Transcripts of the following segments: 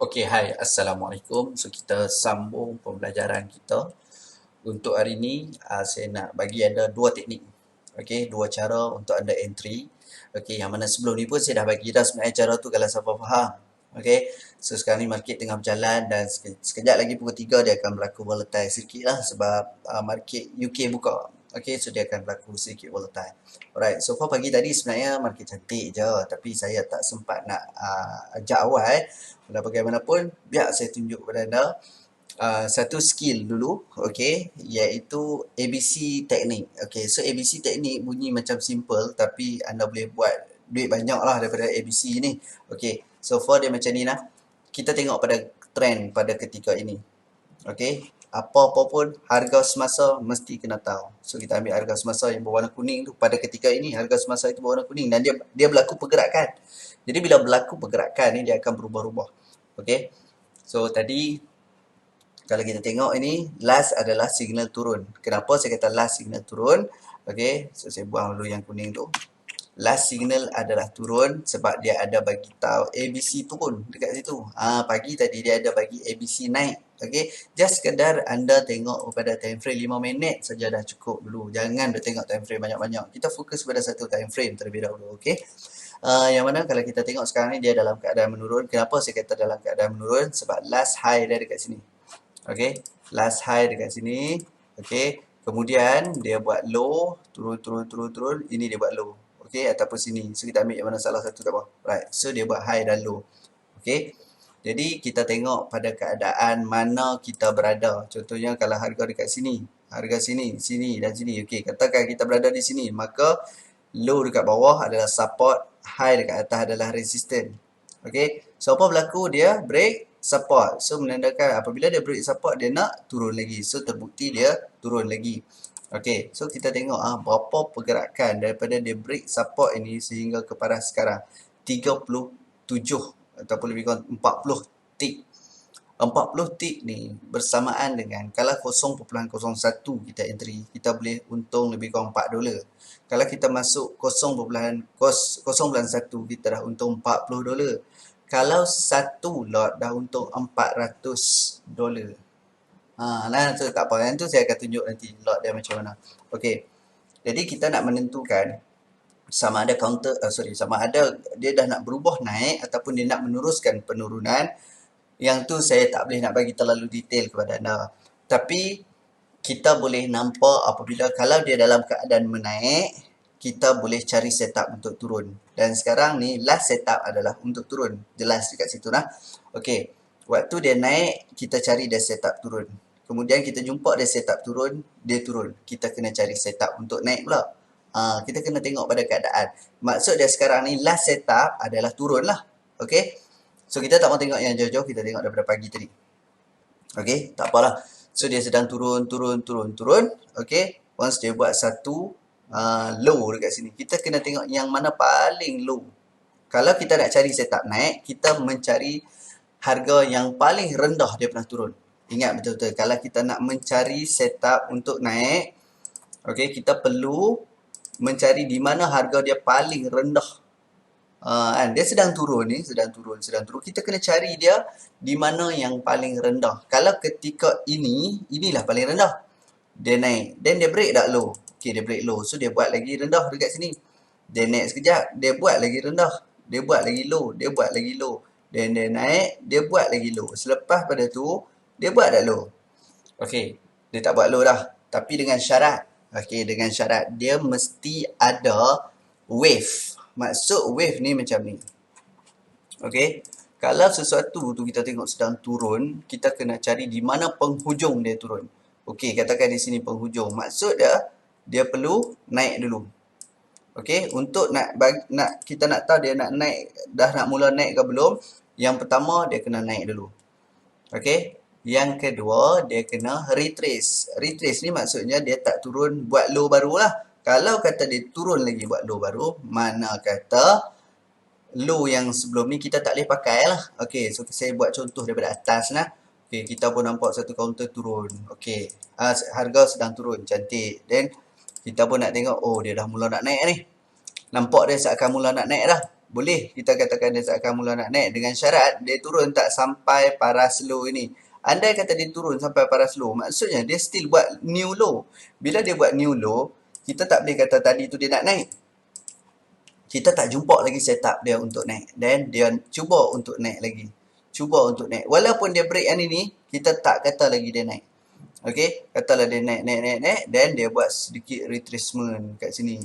Okey, hai. Assalamualaikum. So, kita sambung pembelajaran kita. Untuk hari ni, saya nak bagi anda dua teknik. Okey, dua cara untuk anda entry. Okey, yang mana sebelum ni pun saya dah bagi dah sebenarnya cara tu kalau siapa faham. Okey, so sekarang ni market tengah berjalan dan sekejap lagi pukul 3 dia akan berlaku volatile sikit lah sebab market UK buka. Okey, so dia akan berlaku sedikit volatile. Alright, so far pagi tadi sebenarnya market cantik je, tapi saya tak sempat nak ajak awal. Walau bagaimanapun, biar saya tunjuk kepada anda satu skill dulu, okey, iaitu ABC teknik. Okey, so ABC teknik bunyi macam simple tapi anda boleh buat duit banyak lah daripada ABC ni. Okey, so far dia macam ni lah. Kita tengok pada trend pada ketika ini. Okey, apa-apa pun harga semasa mesti kena tahu. So kita ambil harga semasa yang berwarna kuning tu, pada ketika ini harga semasa itu berwarna kuning dan dia berlaku pergerakan. Jadi bila berlaku pergerakan ni dia akan berubah-ubah. Okey. So tadi kalau kita tengok ini last adalah signal turun. Kenapa saya kata last signal turun? Okey, so saya buang dulu yang kuning tu. Last signal adalah turun sebab dia ada bagi tahu ABC turun dekat situ. Pagi tadi dia ada bagi ABC naik. Okey, just sekadar anda tengok pada time frame 5 minit saja dah cukup dulu. Jangan dah tengok time frame banyak-banyak. Kita fokus pada satu time frame terlebih dahulu, okey? Yang mana kalau kita tengok sekarang ni dia dalam keadaan menurun. Kenapa saya kata dalam keadaan menurun? Sebab last high dia dekat sini. Okey, last high dekat sini. Okey, kemudian dia buat low, turun. Ini dia buat low. Okey, ataupun sini. So kita ambil yang mana salah satu tak apa. Right. So dia buat high dan low. Okey. Jadi kita tengok pada keadaan mana kita berada. Contohnya kalau harga dekat sini, harga sini, sini dan sini. Okey, katakan kita berada di sini, maka low dekat bawah adalah support, high dekat atas adalah resistance. Okey, so apa berlaku? Dia break support. So menandakan apabila dia break support dia nak turun lagi. So terbukti dia turun lagi. Okey, so kita tengok berapa pergerakan daripada dia break support ini sehingga ke paras sekarang. 37 ataupun lebih kurang 40 tick. 40 tick ni bersamaan dengan kalau 0.01 kita entry, kita boleh untung lebih kurang 4 dolar. Kalau kita masuk 0.1 kita dah untung 40 dolar. Kalau satu lot dah untung 400 dolar. Nah, so tak apa, yang tu saya akan tunjuk nanti lot dia macam mana. Okey. Jadi kita nak menentukan sama ada sama ada dia dah nak berubah naik ataupun dia nak meneruskan penurunan. Yang tu saya tak boleh nak bagi terlalu detail kepada anda. Tapi kita boleh nampak apabila kalau dia dalam keadaan menaik, kita boleh cari setup untuk turun. Dan sekarang ni last setup adalah untuk turun. Jelas dekat situ lah. Okey. Waktu dia naik, kita cari dia setup turun. Kemudian kita jumpa dia setup turun, dia turun. Kita kena cari setup untuk naik pula. Kita kena tengok pada keadaan. Maksud dia sekarang ni last setup adalah turun lah. Okey. So kita tak mau tengok yang jauh-jauh, kita tengok daripada pagi tadi. Okey, tak apalah. So dia sedang turun. Okey. Once dia buat satu low dekat sini, kita kena tengok yang mana paling low. Kalau kita nak cari setup naik, kita mencari harga yang paling rendah dia pernah turun. Ingat betul-betul, kalau kita nak mencari setup untuk naik, okey, kita perlu mencari di mana harga dia paling rendah. Dia sedang turun ni, sedang turun. Kita kena cari dia di mana yang paling rendah. Kalau ketika inilah paling rendah. Dia naik, then dia break tak low. Okey, dia break low. So dia buat lagi rendah dekat sini. Dia naik sekejap, dia buat lagi rendah. Dia buat lagi low, dia buat lagi low. Then dia naik, dia buat lagi low. Selepas pada tu, dia buat tak low. Okey, dia tak buat low dah. Tapi dengan syarat. Okey, dengan syarat dia mesti ada wave. Maksud wave ni macam ni. Okey. Kalau sesuatu tu kita tengok sedang turun, kita kena cari di mana penghujung dia turun. Okey, katakan di sini penghujung. Maksud dia perlu naik dulu. Okey, untuk kita nak tahu dia nak naik, dah nak mula naik ke belum? Yang pertama dia kena naik dulu. Okey. Yang kedua dia kena retrace. Retrace ni maksudnya dia tak turun buat low barulah. Kalau kata dia turun lagi buat low baru, mana kata low yang sebelum ni kita tak boleh pakai lah. Okey, so saya buat contoh daripada atas lah. Okey, kita pun nampak satu counter turun. Okey, harga sedang turun, cantik. Then kita pun nak tengok, oh dia dah mula nak naik ni. Nampak dia seakan mula nak naik dah. boleh kita katakan dia tak akan mula nak naik dengan syarat dia turun tak sampai paras low ini. Andai kata dia turun sampai paras low, maksudnya dia still buat new low. Bila dia buat new low, kita tak boleh kata tadi tu dia nak naik. Kita tak jumpa lagi setup dia untuk naik. Dan dia cuba untuk naik lagi. Cuba untuk naik. Walaupun dia break yang ini, kita tak kata lagi dia naik. Okay, katalah dia naik. Dan dia buat sedikit retracement kat sini.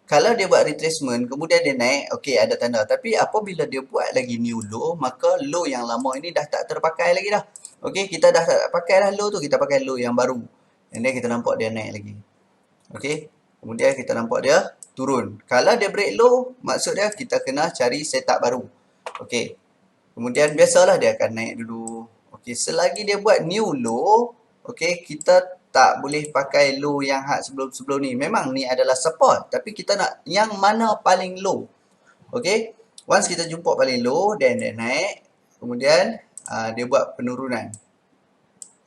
Kalau dia buat retracement, kemudian dia naik, okay ada tanda. Tapi apabila dia buat lagi new low, maka low yang lama ini dah tak terpakai lagi dah. Okay, kita dah tak pakai dah low tu, kita pakai low yang baru. And then kita nampak dia naik lagi. Okay, kemudian kita nampak dia turun. Kalau dia break low, maksud dia kita kena cari setup baru. Okay, kemudian biasalah dia akan naik dulu. Okay, selagi dia buat new low, okay, kita tak boleh pakai low yang hard sebelum-sebelum ni. Memang ni adalah support. Tapi kita nak yang mana paling low. Okay. Once kita jumpa paling low, then dia naik. Kemudian dia buat penurunan.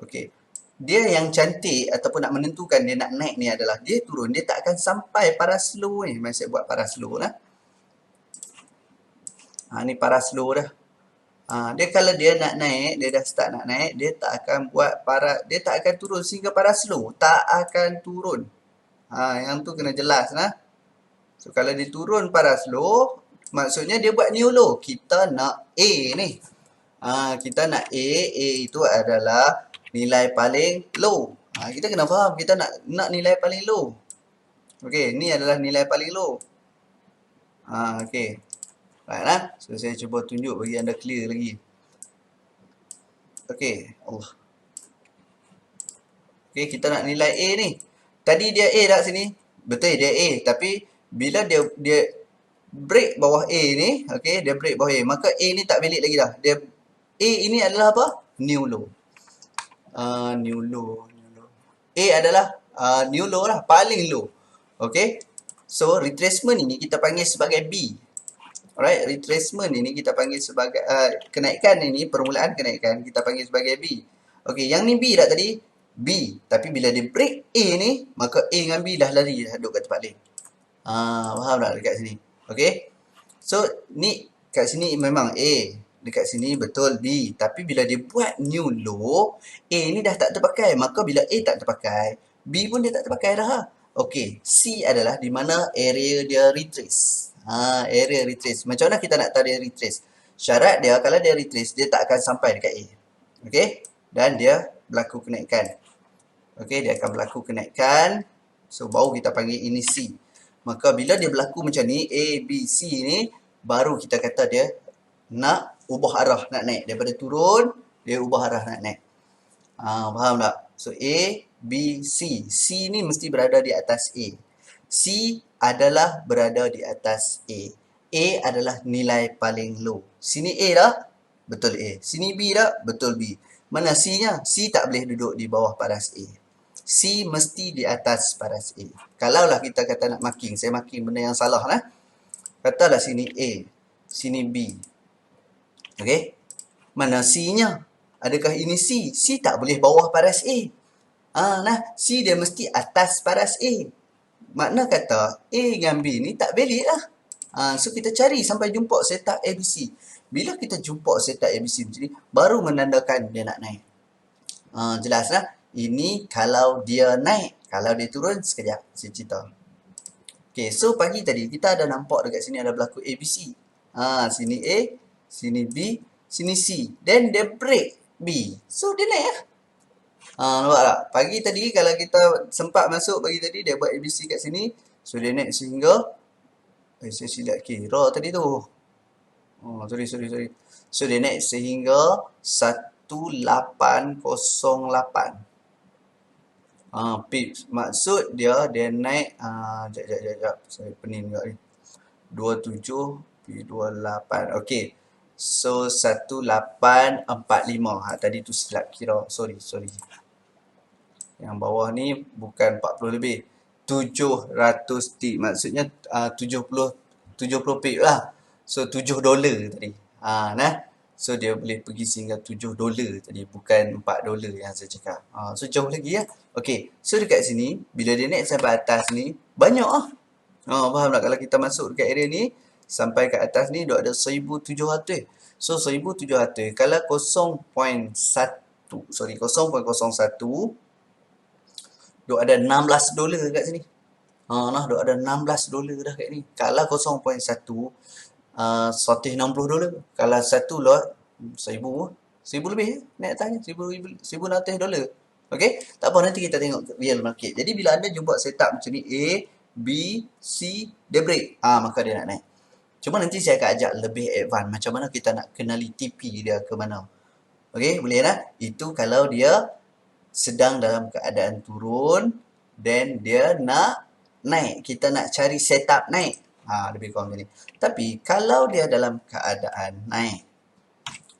Okay. Dia yang cantik ataupun nak menentukan dia nak naik ni adalah dia turun. Dia tak akan sampai paras low ni. Mari saya buat paras low lah. Ni paras low dah. Dia kalau dia nak naik, dia dah start nak naik, dia tak akan buat dia tak akan turun sehingga paras low. Tak akan turun. Yang tu kena jelas lah. So kalau dia turun paras low, maksudnya dia buat new low. Kita nak A ni. Kita nak A itu adalah nilai paling low. Kita kena faham, kita nak nilai paling low. Okey, ni adalah nilai paling low. Okey. Baiklah, so saya cuba tunjuk bagi anda clear lagi. Okey, Allah. Okey, kita nak nilai A ni. Tadi dia A tak sini? Betul dia A, tapi bila dia break bawah A ni, okey, dia break bawah A, maka A ni tak valid lagi dah. Dia A ini adalah apa? New low. New low. A adalah new low lah, paling low. Okey. So retracement ini kita panggil sebagai B. Alright, retracement ini kita panggil sebagai kenaikan ini, permulaan kenaikan kita panggil sebagai B. Okey, yang ni B tak tadi? B. Tapi bila dia break A ni, maka A dengan B dah lari dah duduk kat tempat lain. Faham tak dekat sini? Okey. So ni kat sini memang A, dekat sini betul B. Tapi bila dia buat new low, A ni dah tak terpakai. Maka bila A tak terpakai, B pun dia tak terpakai dah. Okey, C adalah di mana area dia retrace. Area retrace. Macam mana kita nak tahu dia retrace? Syarat dia kalau dia retrace, dia tak akan sampai dekat A. Okey? Dan dia berlaku kenaikan. Okey, dia akan berlaku kenaikan. So baru kita panggil ini C. Maka bila dia berlaku macam ni, A, B, C ni, baru kita kata dia nak ubah arah, nak naik. Daripada turun, dia ubah arah nak naik. Faham tak? So A, B, C. C ni mesti berada di atas A. C adalah berada di atas A. A adalah nilai paling low. Sini A dah, betul A. Sini B dah, betul B. Mana C-nya? C tak boleh duduk di bawah paras A. C mesti di atas paras A. Kalaulah kita kata nak marking, saya marking benda yang salah lah. Katalah sini A, sini B. Okey? Mana C-nya? Adakah ini C? C tak boleh bawah paras A. C dia mesti atas paras A. Makna kata A dengan B ni tak valid lah. So kita cari sampai jumpa setup ABC. Bila kita jumpa setup ABC macam ni, baru menandakan dia nak naik. Jelas lah. Ini kalau dia naik. Kalau dia turun, sekejap saya cerita. Okay, so pagi tadi kita ada nampak dekat sini ada berlaku ABC. Sini A, sini B, sini C. Then dia break B. So dia naik lah. Nampak tak? Pagi tadi kalau kita sempat masuk pagi tadi, dia buat ABC kat sini. So dia naik sehingga saya silap kira tadi tu. Sorry. So dia naik sehingga 1808. Pips. Maksud dia naik jap. Saya pening juga ni. 27.28. Okey. So 1845. Tadi tu silap kira. Sorry. Yang bawah ni bukan 40 lebih. 700 tip. Maksudnya 70 pip lah. So $7 tadi. So dia boleh pergi sehingga $7 tadi. Bukan $4 yang saya cakap. So jauh lagi lah. Okay. So dekat sini, bila dia naik sampai atas ni, banyak lah. Faham tak? Kalau kita masuk dekat area ni, sampai ke atas ni duk ada 1700. So 1700 kalau 0.1, sorry 0.01 duk ada $16 kat sini. Nah, duk ada $16 dah kat ni. Kalau 0.1 $160. Kalau satu lot 1000 lebih naik atasnya, $1,600. Okey, tak apa, nanti kita tengok real market. Jadi bila anda buat setup macam ni, A, B, C, dia break, maka dia nak naik. Cuma nanti saya akan ajak lebih advance macam mana kita nak kenali TP dia ke mana. Okey, boleh tak? Itu kalau dia sedang dalam keadaan turun dan dia nak naik. Kita nak cari setup naik. Lebih kurang macam ni. Tapi kalau dia dalam keadaan naik,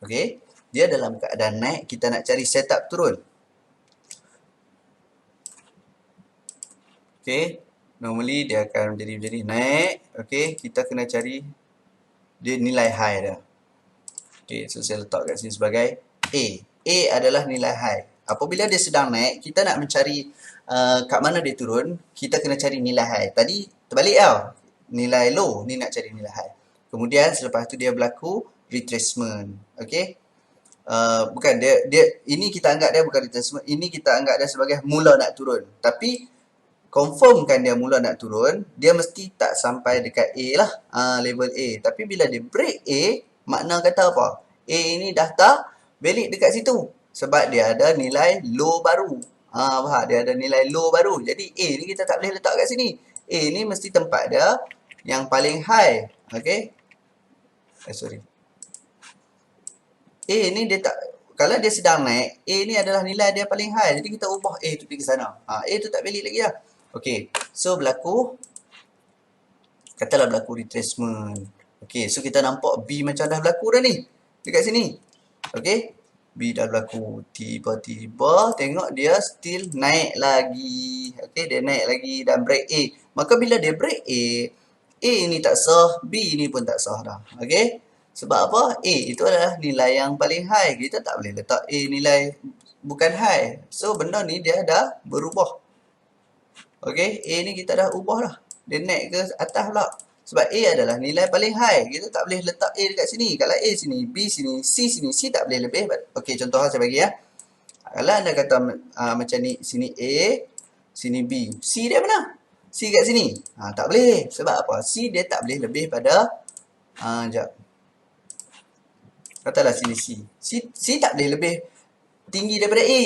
okey, dia dalam keadaan naik, kita nak cari setup turun. Okey, normally dia akan menjadi naik. Okey, kita kena cari dia nilai high dia. Okey, so saya letak kat sini sebagai A. A adalah nilai high. Apabila dia sedang naik, kita nak mencari kat mana dia turun, kita kena cari nilai high. Tadi terbalik tau. Nilai low, ni nak cari nilai high. Kemudian selepas tu dia berlaku retracement. Okey. Bukan dia ini kita anggap dia bukan retracement, ini kita anggap dia sebagai mula nak turun. Tapi confirmkan dia mula nak turun, dia mesti tak sampai dekat A lah, level A. Tapi bila dia break A, makna kata apa? A ini dah tak valid dekat situ. Sebab dia ada nilai low baru. Faham? Dia ada nilai low baru. Jadi A ni kita tak boleh letak kat sini. A ni mesti tempat dia yang paling high. Okay? Sorry. A ni dia tak, kalau dia sedang naik, A ni adalah nilai dia paling high. Jadi kita ubah A tu pergi ke sana. A tu tak valid lagi lah. Okay. So berlaku, katalah berlaku retracement. Okay. So kita nampak B macam dah berlaku dah ni. Dekat sini. Okay. B dah berlaku. Tiba-tiba tengok dia still naik lagi. Okay. Dia naik lagi dan break A. Maka bila dia break A ni tak sah, B ni pun tak sah dah. Okay. Sebab apa? A itu adalah nilai yang paling high. Kita tak boleh letak A nilai bukan high. So benda ni dia dah berubah. Okay. A ni kita dah ubah dah. Dia naik ke atas pula. Sebab A adalah nilai paling high. Kita tak boleh letak A dekat sini. Kalau A sini, B sini, C sini, C tak boleh lebih. Okay, contoh saya bagi ya. Kalau anda kata macam ni, sini A, sini B. C dia mana? C kat sini. Tak boleh. Sebab apa? C dia tak boleh lebih pada, sekejap. Katalah sini C. C tak boleh lebih tinggi daripada A.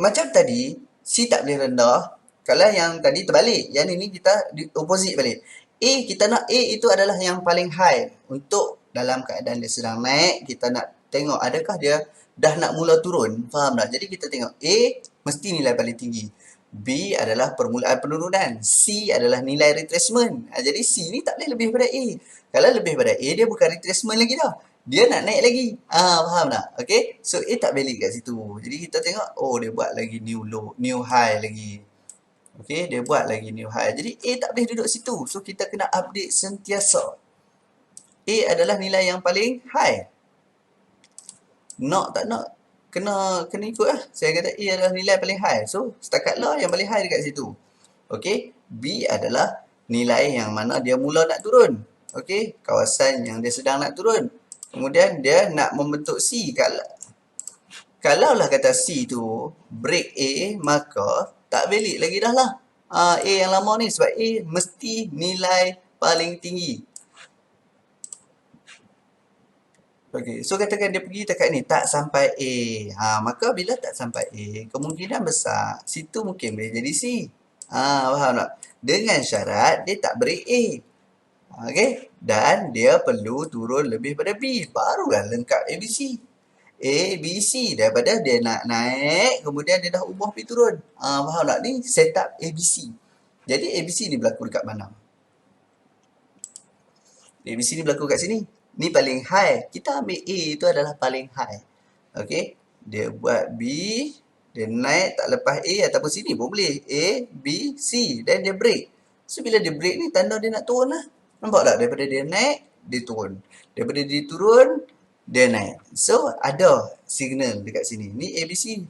Macam tadi, C tak boleh rendah. Kalau yang tadi terbalik. Yang ini kita opposite balik. A, kita nak A itu adalah yang paling high. Untuk dalam keadaan dia sedang naik, kita nak tengok adakah dia dah nak mula turun. Faham tak? Jadi kita tengok A mesti nilai paling tinggi. B adalah permulaan penurunan. C adalah nilai retracement. Jadi C ni tak boleh lebih daripada A. Kalau lebih daripada A, dia bukan retracement lagi dah. Dia nak naik lagi. Faham tak? Okay. So A tak valid kat situ. Jadi kita tengok, oh dia buat lagi new low, new high lagi. Okay, dia buat lagi new high. Jadi A tak boleh duduk situ. So kita kena update sentiasa. A adalah nilai yang paling high. Nak tak nak, kena ikut lah. Saya kata A adalah nilai paling high. So setakat lah yang paling high dekat situ. Okay. B adalah nilai yang mana dia mula nak turun. Okay. Kawasan yang dia sedang nak turun. Kemudian dia nak membentuk C. Kalaulah kata C tu break A, maka tak valid lagi dah lah. A yang lama ni. Sebab A mesti nilai paling tinggi. Okay. So katakan dia pergi dekat ni. Tak sampai A. Maka bila tak sampai A, kemungkinan besar situ mungkin boleh jadi C. Faham tak? Dengan syarat dia tak break A. Okay. Dan dia perlu turun lebih pada B. Barulah lengkap ABC. A, B, C. Daripada dia nak naik, kemudian dia dah ubah pergi turun. Faham tak? Ni setup ABC. Jadi ABC ni berlaku dekat mana? ABC ni berlaku kat sini. Ni paling high. Kita ambil A itu adalah paling high. Okay. Dia buat B. Dia naik tak lepas A ataupun sini pun boleh. A, B, C. Dan dia break. So bila dia break ni tanda dia nak turun lah. Nampak tak? Daripada dia naik, dia turun. Daripada dia turun, dia naik. So ada signal dekat sini. Ni ABC.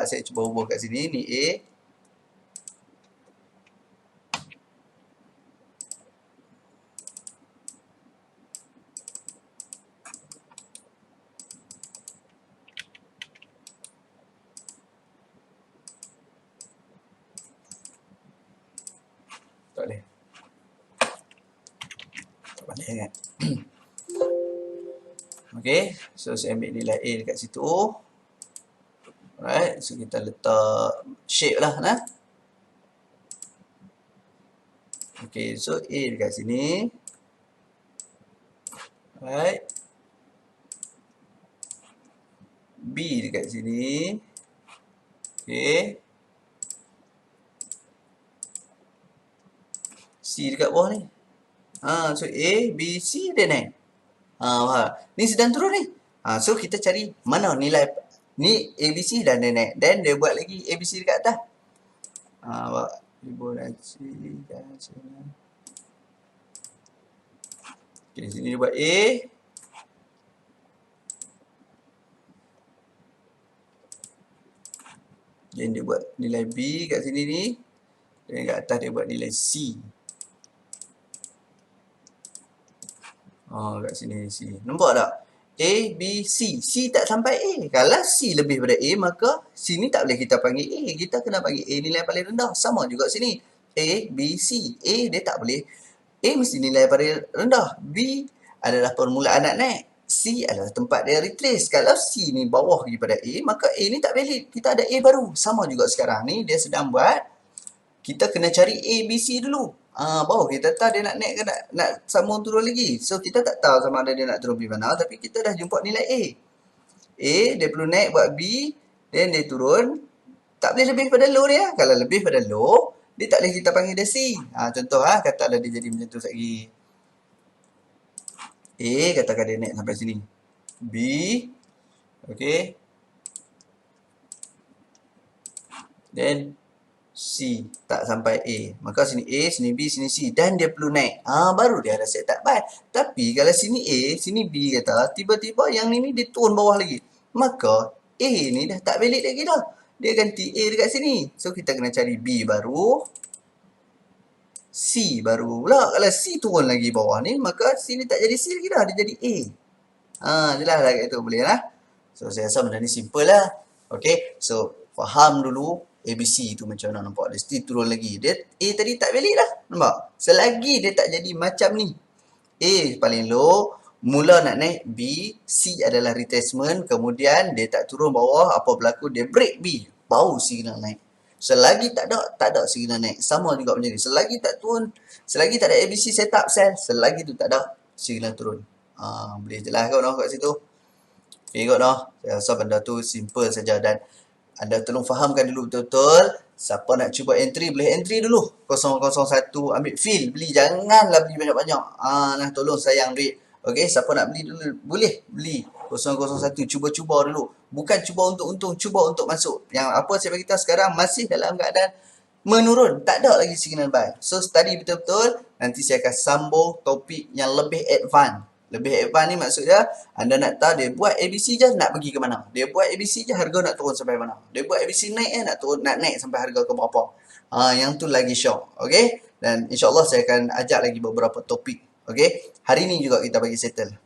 Saya cuba ubah kat sini. Ni A. ingat. Okay, so saya ambil nilai A dekat situ. Alright, so kita letak shape lah nah. Okay, so A dekat sini. Alright. B dekat sini. Okay. C dekat bawah ni. So A, B, C dia naik. Faham? Ni sedang turun ni. So kita cari mana nilai ni A, B, C dan dia naik. Then dia buat lagi A, B, C dekat atas. Fibonacci dan sini. Okay, sini dia buat A. Dan dia buat nilai B kat sini ni. Dan kat atas dia buat nilai C. Kat sini C. Nampak tak? A, B, C. C tak sampai A. Kalau C lebih daripada A, maka sini tak boleh kita panggil A. Kita kena panggil A nilai paling rendah. Sama juga sini. A, B, C. A dia tak boleh. A mesti nilai paling rendah. B adalah permulaan nak naik. C adalah tempat dia retrace. Kalau C ni bawah daripada A, maka A ni tak valid. Kita ada A baru. Sama juga sekarang ni. Dia sedang buat. Kita kena cari A, B, C dulu. Baru kita tahu dia nak naik ke nak sambung turun lagi. So, kita tak tahu sama ada dia nak turun pergi mana. Tapi kita dah jumpa nilai A. A, dia perlu naik buat B. Then dia turun. Tak boleh lebih pada low dia. Kalau lebih pada low, dia tak boleh kita panggil dia C. Contoh katalah dia jadi macam tu lagi. A, katakan dia naik sampai sini. B. Okay. Then C tak sampai A. Maka sini A, sini B, sini C. Dan dia perlu naik. Baru dia ada set up by. Tapi kalau sini A, sini B kata, tiba-tiba yang ni dia turun bawah lagi. Maka A ni dah tak valid lagi dah. Dia ganti A dekat sini. So kita kena cari B baru. C baru pula. Kalau C turun lagi bawah ni, maka sini tak jadi C lagi dah. Dia jadi A. Jelas lah kat tu boleh lah. So saya rasa benda ni simple lah. Okay. So faham dulu ABC tu macam mana nampak. Dia still turun lagi. Dia A tadi tak valid dah. Nampak? Selagi dia tak jadi macam ni. A paling low. Mula nak naik B. C adalah retracement. Kemudian dia tak turun bawah. Apa berlaku? Dia break B. Baru signal naik. Selagi tak ada signal naik. Sama juga macam ni. Selagi tak turun. Selagi tak ada ABC setup cell. Selagi tu tak ada signal turun. Boleh jelas kot noh kat situ. Okay kot noh. Saya rasa benda tu simple saja. Dan anda tolong fahamkan dulu betul-betul. Siapa nak cuba entry, boleh entry dulu. 001 ambil feel, beli. Janganlah beli banyak-banyak. Tolong sayang duit. Okay, siapa nak beli dulu, boleh beli. 001, cuba-cuba dulu. Bukan cuba untuk untung, cuba untuk masuk. Yang apa saya beritahu sekarang, masih dalam keadaan menurun. Tak ada lagi signal buy. So, study betul-betul. Nanti saya akan sambung topik yang lebih advance. Lebih advance ni maksudnya, anda nak tahu dia buat ABC je nak pergi ke mana. Dia buat ABC je harga nak turun sampai mana. Dia buat ABC naik nak turun, nak naik sampai harga ke berapa. Yang tu lagi shock. Okay. Dan insyaAllah saya akan ajak lagi beberapa topik. Okay. Hari ni juga kita bagi settle.